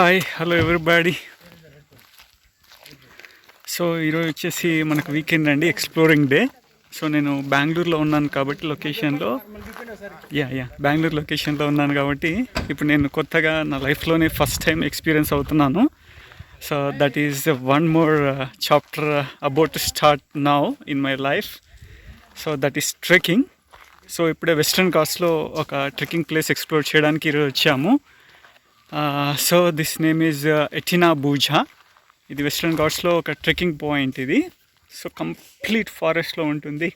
Hi hello everybody. So ఈరోజు వచ్చేసి మనకు వీకెండ్ అండి, ఎక్స్ప్లోరింగ్ డే. సో నేను బెంగళూరులో ఉన్నాను కాబట్టి లొకేషన్లో బెంగళూరు లొకేషన్లో ఉన్నాను కాబట్టి ఇప్పుడు నేను కొత్తగా నా లైఫ్లోనే ఫస్ట్ టైం ఎక్స్పీరియన్స్ అవుతున్నాను. So that is one more chapter about to start now in my life. So that is trekking. So ఇప్పుడే వెస్ట్రన్ ఘాట్స్లో ఒక ట్రెక్కింగ్ ప్లేస్ ఎక్స్ప్లోర్ చేయడానికి ఈరోజు వచ్చాము. సో దిస్ నేమ్ ఈజ్ ఎటినా బూజా. ఇది వెస్ట్రన్ ఘాట్స్లో ఒక ట్రెక్కింగ్ పాయింట్ ఇది. సో కంప్లీట్ ఫారెస్ట్లో ఉంటుంది.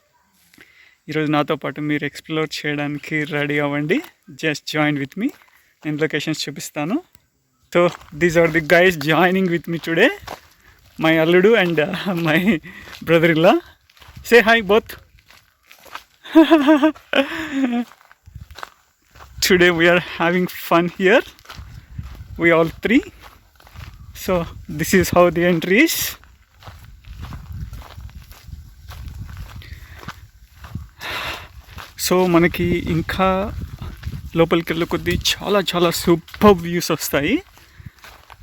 ఈరోజు నాతో పాటు మీరు ఎక్స్ప్లోర్ చేయడానికి రెడీ అవ్వండి. Just join with me. నేను లొకేషన్స్ చూపిస్తాను. So these are the guys joining with me today. My అల్లుడు అండ్ మై బ్రదర్ ఇల్లా. Say hi both. Today we are having fun here. We all three. So this is how the entry is. So మనకి ఇంకా లోపలికి వెళ్ళే కొద్దీ చాలా చాలా super views వస్తాయి.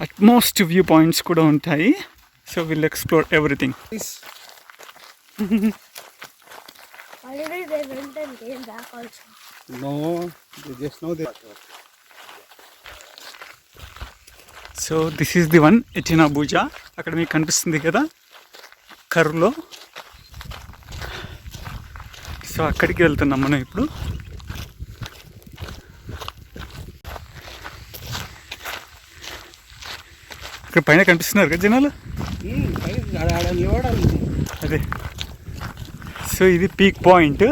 అట్మోస్ట్ వ్యూ పాయింట్స్ కూడా ఉంటాయి. So will explore everything. Already they went and came back also. No, they just know that. So this is the one ఎటినా బూజా. అక్కడ మీకు కనిపిస్తుంది కదా కర్వ్లో. సో అక్కడికి వెళ్తున్నాం మనం ఇప్పుడు. ఇక్కడ పైన కనిపిస్తున్నారు కదా జనాలు. అదే. సో ఇది పీక్ పాయింట్.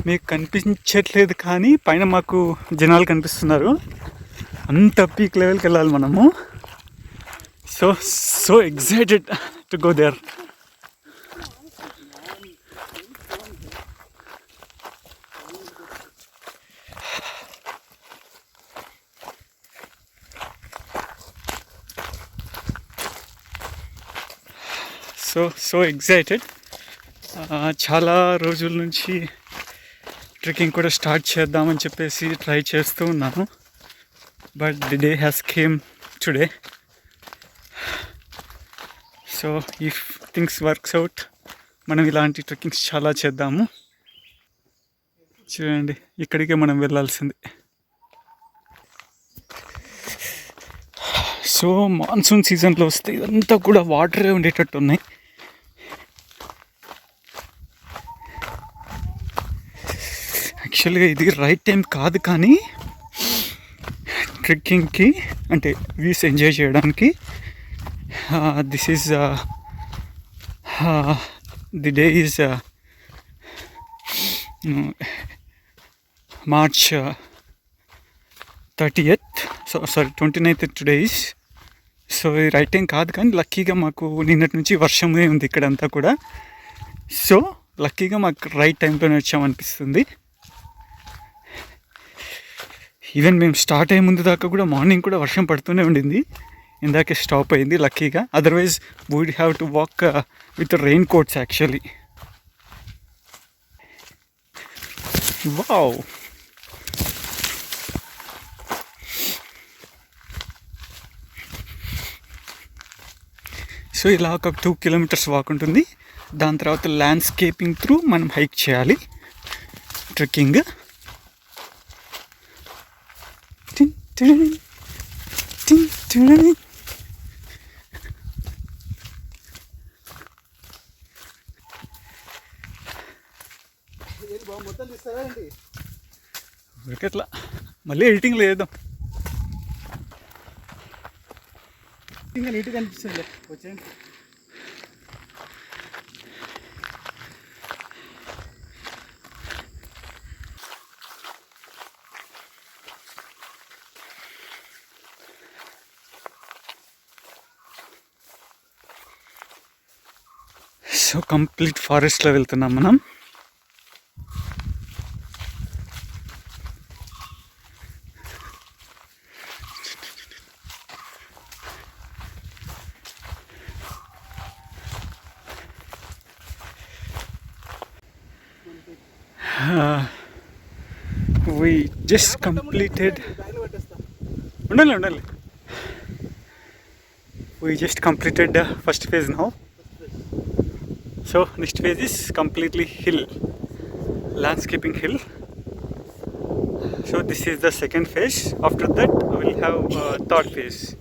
మీకు కనిపించట్లేదు కానీ పైన మాకు జనాలు కనిపిస్తున్నారు. అంత పీక్ లెవెల్కి వెళ్ళాలి మనము. So excited to go there. So excited. చాలా రోజుల నుంచి ట్రెక్కింగ్ కూడా స్టార్ట్ చేద్దామని చెప్పేసి ట్రై చేస్తూ ఉన్నాను. But the day has came today. So if things works out మనం ఇలాంటి ట్రెక్కింగ్స్ చాలా చేద్దాము. చూడండి ఇక్కడికే మనం వెళ్ళాల్సింది. సో మాన్సూన్ సీజన్లో వస్తే ఇదంతా కూడా వాటరే ఉండేటట్టు ఉన్నాయి. యాక్చువల్గా ఇది రైట్ టైం కాదు కానీ ట్రెక్కింగ్కి అంటే వ్యూస్ ఎంజాయ్ చేయడానికి. This is the day is March 30th. Sorry 29th today is. So ఇది రైట్ టైం కాదు కానీ లక్కీగా మాకు నిన్నటి నుంచి వర్షమే ఉంది ఇక్కడంతా కూడా. సో లక్కీగా మాకు రైట్ టైంలోనే వచ్చామనిపిస్తుంది. ఈవెన్ మేము స్టార్ట్ అయ్యే ముందు దాకా కూడా మార్నింగ్ కూడా వర్షం పడుతూనే ఉండింది. ఇందాకే స్టాప్ అయింది లక్కీగా. Otherwise we have to walk with rain coats actually. Wow. So ఇలా ఒక 2 kilometers వాక్ ఉంటుంది. దాని తర్వాత ల్యాండ్స్కేపింగ్ త్రూ మనం హైక్ చేయాలి ట్రెక్కింగ్. మొత్తం తీస్తారా అండి? ఎట్లా మళ్ళీ ఎడిటింగ్ లేదు. ఇంకా నీట్గా అనిపిస్తుంది. వచ్చేయండి. సో కంప్లీట్ ఫారెస్ట్లో వెళ్తున్నాం మనం. we just completed. ఉండాలి We just completed the first phase now. So next phase is completely hill, landscaping hill. So this is the second phase. After that, we will have third phase.